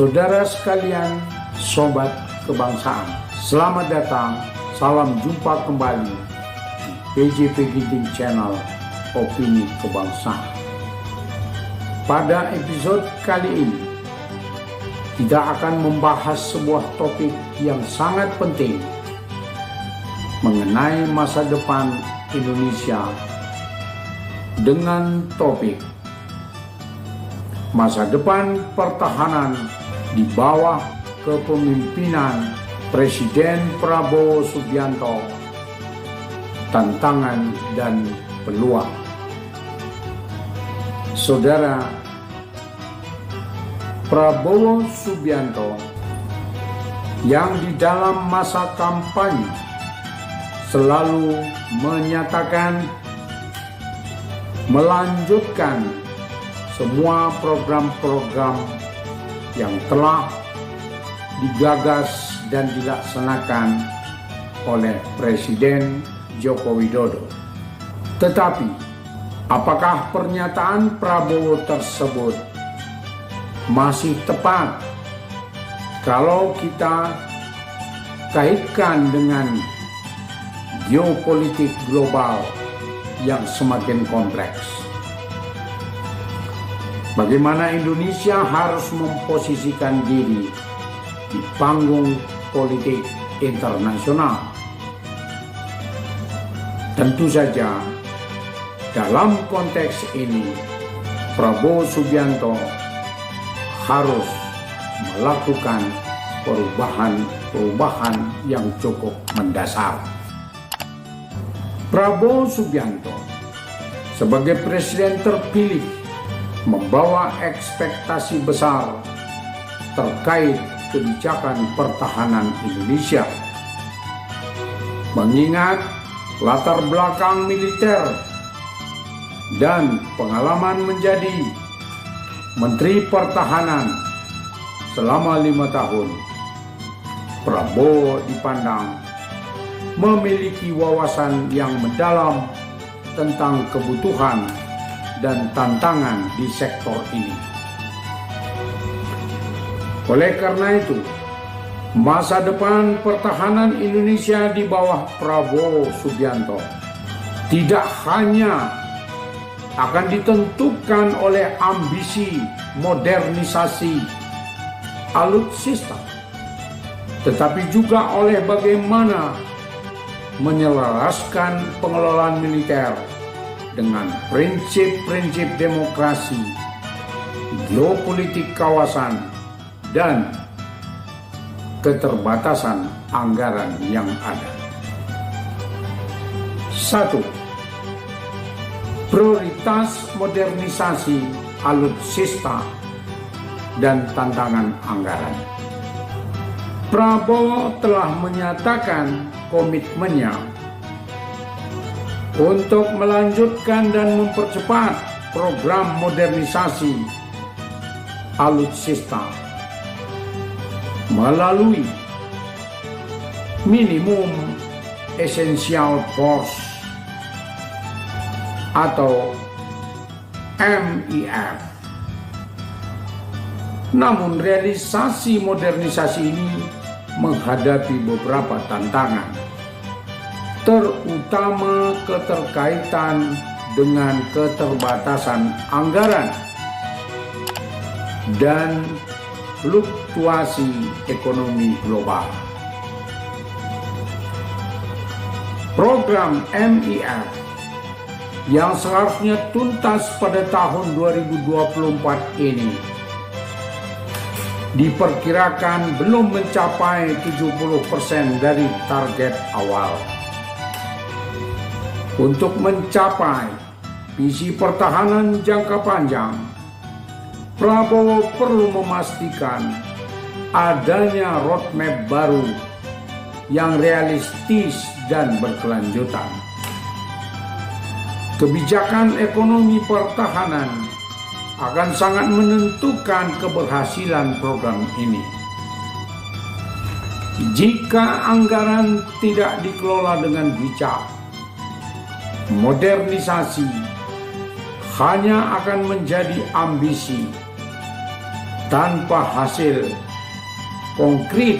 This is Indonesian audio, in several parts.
Saudara sekalian, sobat kebangsaan, selamat datang, salam jumpa kembali di PJP Ginting Channel Opini Kebangsaan. Pada episode kali ini, kita akan membahas sebuah topik yang sangat penting mengenai masa depan Indonesia dengan topik masa depan pertahanan di bawah kepemimpinan Presiden Prabowo Subianto, tantangan dan peluang. Saudara, Prabowo Subianto yang di dalam masa kampanye selalu menyatakan melanjutkan semua program-program yang telah digagas dan dilaksanakan oleh Presiden Joko Widodo. Tetapi, apakah pernyataan Prabowo tersebut masih tepat kalau kita kaitkan dengan geopolitik global yang semakin kompleks? Bagaimana Indonesia harus memposisikan diri di panggung politik internasional? Tentu saja, dalam konteks ini, Prabowo Subianto harus melakukan perubahan yang cukup mendasar. Prabowo Subianto sebagai presiden terpilih membawa ekspektasi besar terkait kebijakan pertahanan Indonesia. Mengingat latar belakang militer dan pengalaman menjadi Menteri Pertahanan selama 5 tahun, Prabowo dipandang memiliki wawasan yang mendalam tentang kebutuhan dan tantangan di sektor ini. Oleh karena itu, masa depan pertahanan Indonesia di bawah Prabowo Subianto tidak hanya akan ditentukan oleh ambisi modernisasi alutsista, tetapi juga oleh bagaimana menyelaraskan pengelolaan militer dengan prinsip-prinsip demokrasi, geopolitik kawasan, dan keterbatasan anggaran yang ada. 1. Prioritas modernisasi alutsista dan tantangan anggaran. Prabowo telah menyatakan komitmennya untuk melanjutkan dan mempercepat program modernisasi alutsista melalui minimum essential force atau MIF. Namun realisasi modernisasi ini menghadapi beberapa tantangan, terutama keterkaitan dengan keterbatasan anggaran dan fluktuasi ekonomi global. Program MIF yang seharusnya tuntas pada tahun 2024 ini diperkirakan belum mencapai 70% dari target awal. Untuk mencapai visi pertahanan jangka panjang, Prabowo perlu memastikan adanya roadmap baru yang realistis dan berkelanjutan. Kebijakan ekonomi pertahanan akan sangat menentukan keberhasilan program ini. Jika anggaran tidak dikelola dengan bijak, modernisasi hanya akan menjadi ambisi tanpa hasil konkret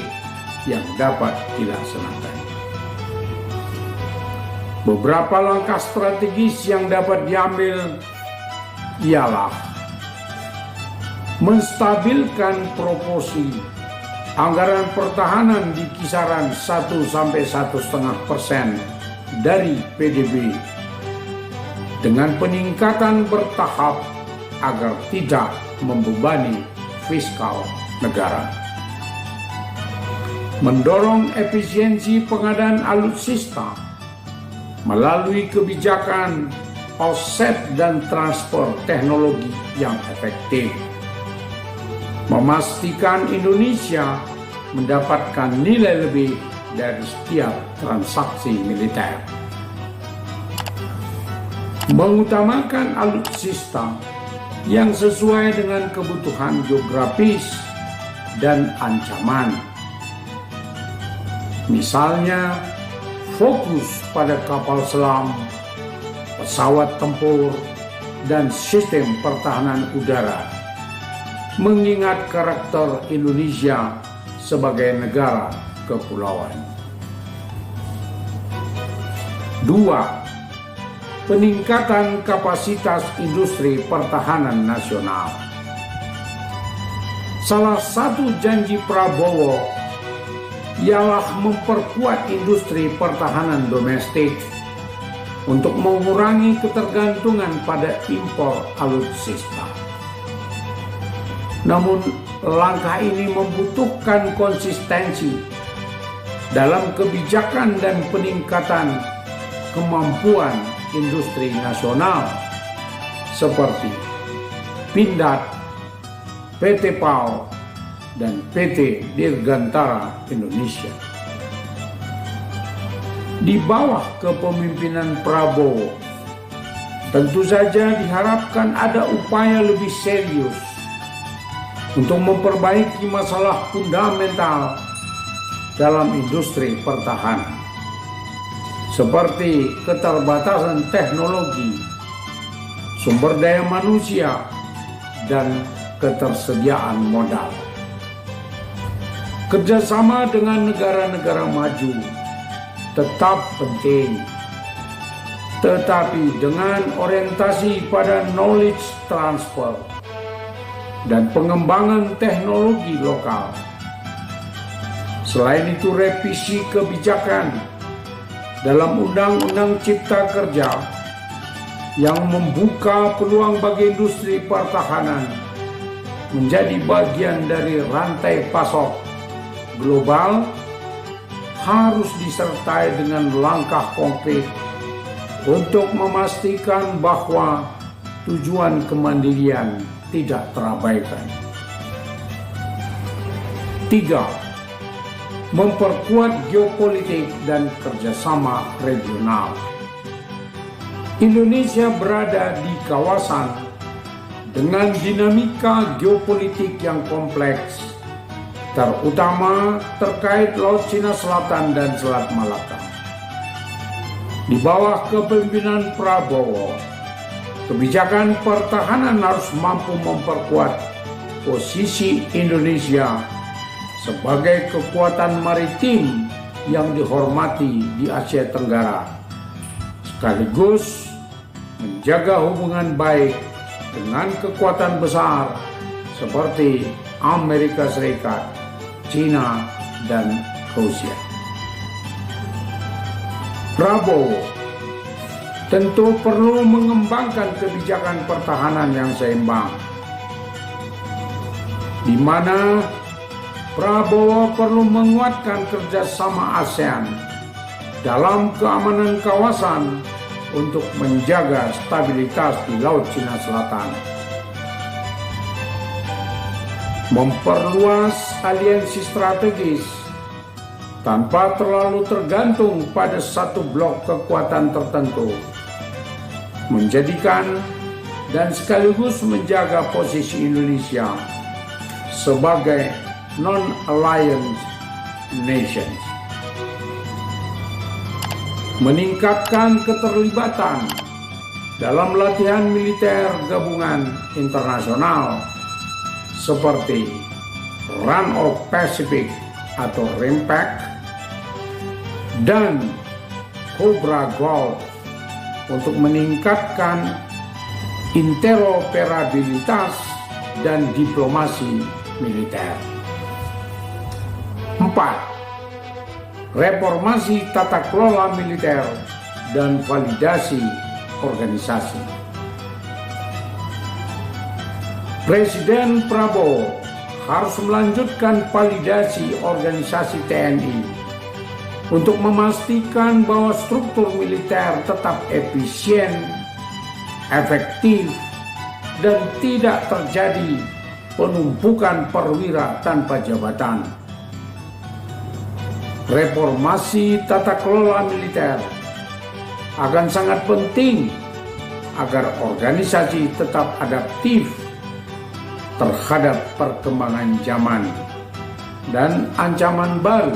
yang dapat dilaksanakan. Beberapa langkah strategis yang dapat diambil ialah menstabilkan proporsi anggaran pertahanan di kisaran 1-1,5% dari PDB dengan peningkatan bertahap agar tidak membebani fiskal negara. Mendorong efisiensi pengadaan alutsista melalui kebijakan offset dan transfer teknologi yang efektif. Memastikan Indonesia mendapatkan nilai lebih dari setiap transaksi militer. Mengutamakan alutsista yang sesuai dengan kebutuhan geografis dan ancaman. Misalnya, fokus pada kapal selam, pesawat tempur, dan sistem pertahanan udara, mengingat karakter Indonesia sebagai negara kepulauan. 2. Peningkatan kapasitas industri pertahanan nasional. Salah satu janji Prabowo ialah memperkuat industri pertahanan domestik untuk mengurangi ketergantungan pada impor alutsista. Namun langkah ini membutuhkan konsistensi dalam kebijakan dan peningkatan kemampuan industri nasional seperti Pindad, PT PAL, dan PT Dirgantara Indonesia. Di bawah kepemimpinan Prabowo, tentu saja diharapkan ada upaya lebih serius untuk memperbaiki masalah fundamental dalam industri pertahanan, seperti keterbatasan teknologi, sumber daya manusia, dan ketersediaan modal. Kerjasama dengan negara-negara maju tetap penting, tetapi dengan orientasi pada knowledge transfer dan pengembangan teknologi lokal. Selain itu, revisi kebijakan dalam Undang-Undang Cipta Kerja yang membuka peluang bagi industri pertahanan menjadi bagian dari rantai pasok global harus disertai dengan langkah konkret untuk memastikan bahwa tujuan kemandirian tidak terabaikan. 3. Memperkuat geopolitik dan kerjasama regional. Indonesia berada di kawasan dengan dinamika geopolitik yang kompleks, terutama terkait Laut Cina Selatan dan Selat Malaka. Di bawah kepemimpinan Prabowo, kebijakan pertahanan harus mampu memperkuat posisi Indonesia sebagai kekuatan maritim yang dihormati di Asia Tenggara, sekaligus menjaga hubungan baik dengan kekuatan besar seperti Amerika Serikat, China, dan Rusia. Prabowo tentu perlu mengembangkan kebijakan pertahanan yang seimbang, di mana Prabowo perlu menguatkan kerjasama ASEAN dalam keamanan kawasan untuk menjaga stabilitas di Laut Cina Selatan. Memperluas aliansi strategis tanpa terlalu tergantung pada satu blok kekuatan tertentu, menjadikan dan sekaligus menjaga posisi Indonesia sebagai non-alliance nations. Meningkatkan keterlibatan dalam latihan militer gabungan internasional seperti Run of Pacific atau RIMPAC dan Cobra Gold untuk meningkatkan interoperabilitas dan diplomasi militer. 4. Reformasi tata kelola militer dan validasi organisasi. Presiden Prabowo harus melanjutkan validasi organisasi TNI untuk memastikan bahwa struktur militer tetap efisien, efektif, dan tidak terjadi penumpukan perwira tanpa jabatan. Reformasi tata kelola militer akan sangat penting agar organisasi tetap adaptif terhadap perkembangan zaman dan ancaman baru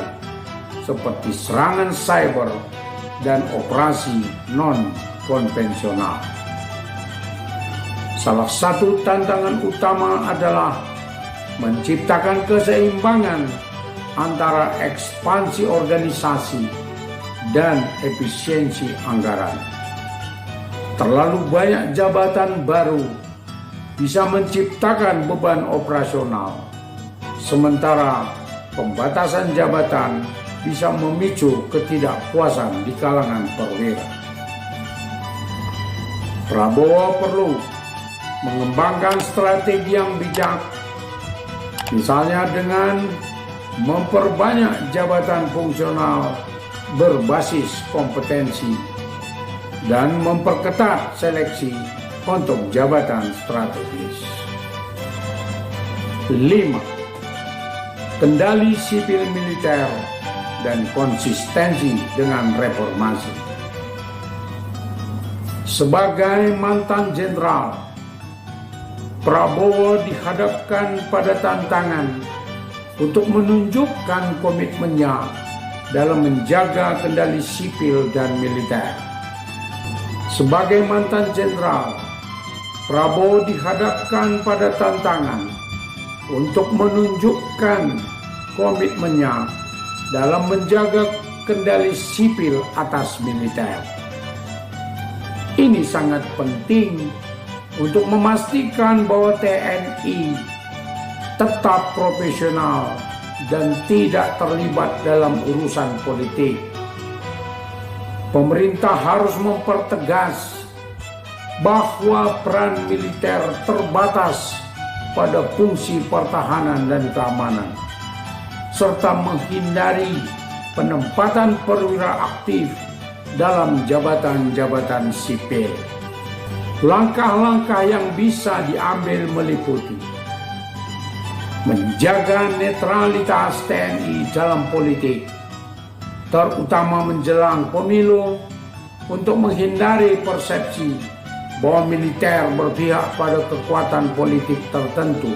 seperti serangan cyber dan operasi non-konvensional. Salah satu tantangan utama adalah menciptakan keseimbangan antara ekspansi organisasi dan efisiensi anggaran. Terlalu banyak jabatan baru bisa menciptakan beban operasional, sementara pembatasan jabatan bisa memicu ketidakpuasan di kalangan perwira. Prabowo perlu mengembangkan strategi yang bijak, misalnya dengan memperbanyak jabatan fungsional berbasis kompetensi dan memperketat seleksi untuk jabatan strategis. 5. Kendali sipil militer dan konsistensi dengan reformasi. Sebagai mantan jenderal, Prabowo dihadapkan pada tantangan untuk menunjukkan komitmennya dalam menjaga kendali sipil dan militer. Sebagai mantan jenderal, Prabowo dihadapkan pada tantangan untuk menunjukkan komitmennya dalam menjaga kendali sipil atas militer. Ini sangat penting untuk memastikan bahwa TNI tetap profesional dan tidak terlibat dalam urusan politik. Pemerintah harus mempertegas bahwa peran militer terbatas pada fungsi pertahanan dan keamanan, serta menghindari penempatan perwira aktif dalam jabatan-jabatan sipil. Langkah-langkah yang bisa diambil meliputi menjaga netralitas TNI dalam politik, terutama menjelang pemilu, untuk menghindari persepsi bahwa militer berpihak pada kekuatan politik tertentu.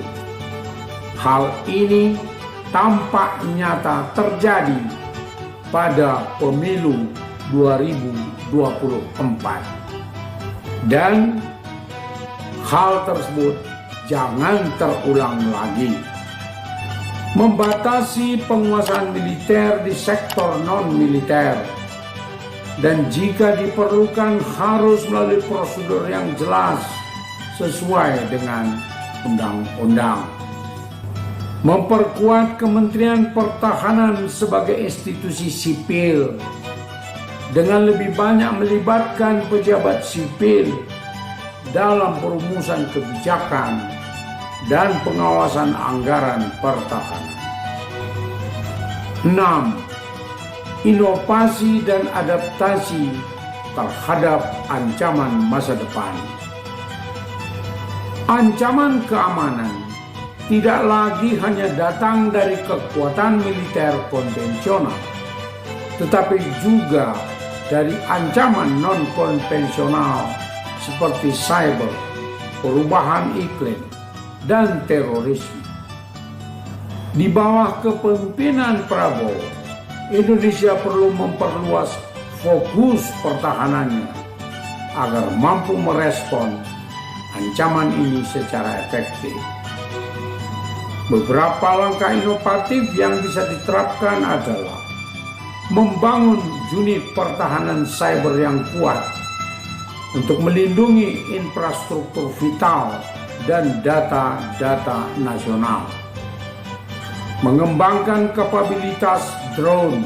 Hal ini tampak nyata terjadi pada pemilu 2024. Dan hal tersebut jangan terulang lagi. Membatasi penguasaan militer di sektor non-militer, dan jika diperlukan harus melalui prosedur yang jelas sesuai dengan undang-undang. Memperkuat Kementerian Pertahanan sebagai institusi sipil dengan lebih banyak melibatkan pejabat sipil dalam perumusan kebijakan dan pengawasan anggaran pertahanan. 6. Inovasi dan adaptasi terhadap ancaman masa depan. Ancaman keamanan tidak lagi hanya datang dari kekuatan militer konvensional, tetapi juga dari ancaman non-konvensional seperti cyber, perubahan iklim, dan terorisme. Di bawah kepemimpinan Prabowo, Indonesia perlu memperluas fokus pertahanannya agar mampu merespon ancaman ini secara efektif. Beberapa langkah inovatif yang bisa diterapkan adalah membangun unit pertahanan cyber yang kuat untuk melindungi infrastruktur vital dan data-data nasional, mengembangkan kapabilitas drone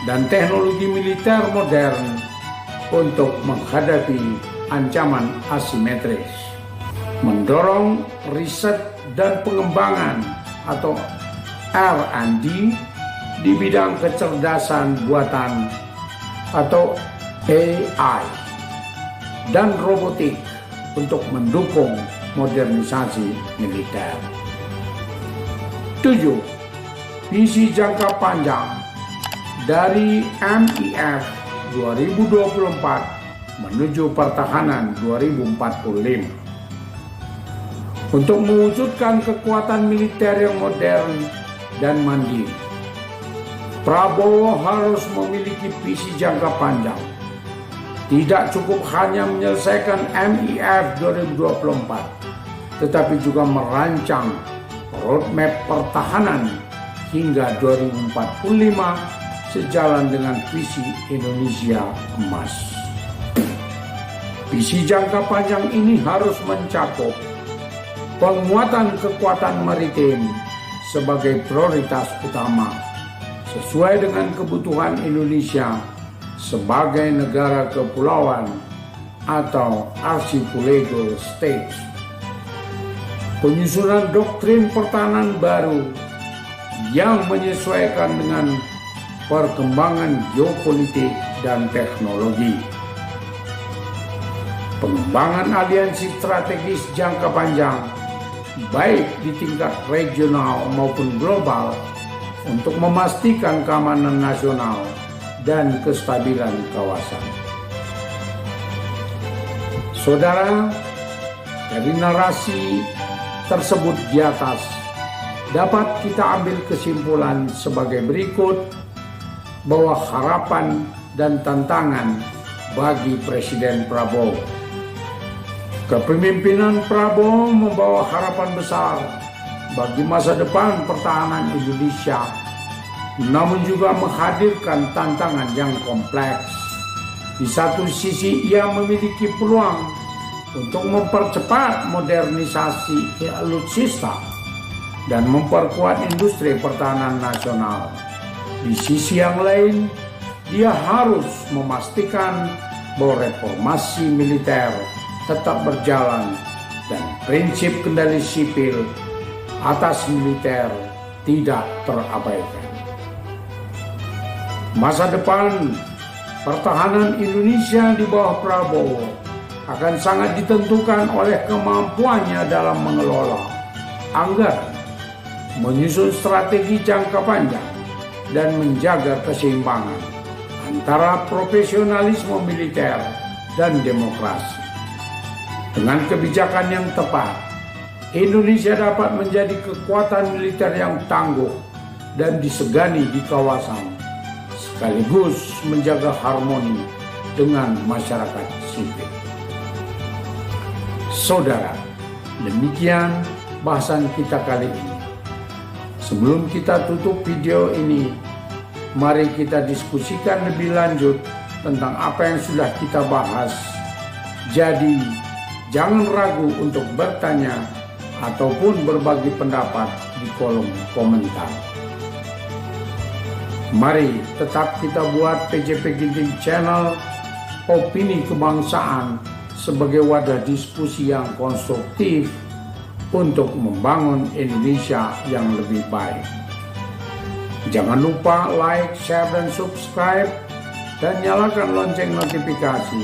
dan teknologi militer modern untuk menghadapi ancaman asimetris, mendorong riset dan pengembangan atau R&D di bidang kecerdasan buatan atau AI dan robotik untuk mendukung modernisasi militer. 7. Visi jangka panjang dari MIF 2024 menuju pertahanan 2045. Untuk mewujudkan kekuatan militer yang modern dan mandiri, Prabowo harus memiliki visi jangka panjang. Tidak cukup hanya menyelesaikan MIF 2024, tetapi juga merancang roadmap pertahanan hingga 2045 sejalan dengan visi Indonesia Emas. Visi jangka panjang ini harus mencakup penguatan kekuatan maritim sebagai prioritas utama sesuai dengan kebutuhan Indonesia sebagai negara kepulauan atau archipelago states. Penyusunan doktrin pertahanan baru yang menyesuaikan dengan perkembangan geopolitik dan teknologi. Pengembangan aliansi strategis jangka panjang baik di tingkat regional maupun global untuk memastikan keamanan nasional dan kestabilan kawasan. Saudara, dari narasi tersebut di atas dapat kita ambil kesimpulan sebagai berikut, bahwa harapan dan tantangan bagi Presiden Prabowo. Kepemimpinan Prabowo membawa harapan besar bagi masa depan pertahanan Indonesia, namun juga menghadirkan tantangan yang kompleks. Di satu sisi, ia memiliki peluang untuk mempercepat modernisasi alutsista dan memperkuat industri pertahanan nasional. Di sisi yang lain, dia harus memastikan bahwa reformasi militer tetap berjalan dan prinsip kendali sipil atas militer tidak terabaikan. Masa depan pertahanan Indonesia di bawah Prabowo akan sangat ditentukan oleh kemampuannya dalam mengelola anggaran, menyusun strategi jangka panjang, dan menjaga keseimbangan antara profesionalisme militer dan demokrasi. Dengan kebijakan yang tepat, Indonesia dapat menjadi kekuatan militer yang tangguh dan disegani di kawasan, sekaligus menjaga harmoni dengan masyarakat sipil. Saudara, demikian bahasan kita kali ini. Sebelum kita tutup video ini, mari kita diskusikan lebih lanjut tentang apa yang sudah kita bahas. Jadi, jangan ragu untuk bertanya ataupun berbagi pendapat di kolom komentar. Mari tetap kita buat PJP Ginting Channel Opini Kebangsaan sebagai wadah diskusi yang konstruktif untuk membangun Indonesia yang lebih baik. Jangan lupa like, share, dan subscribe, dan nyalakan lonceng notifikasi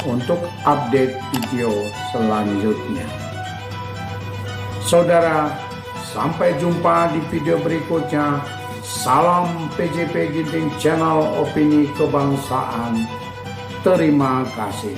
untuk update video selanjutnya. Saudara, sampai jumpa di video berikutnya. Salam PJP Ginting Channel Opini Kebangsaan. Terima kasih.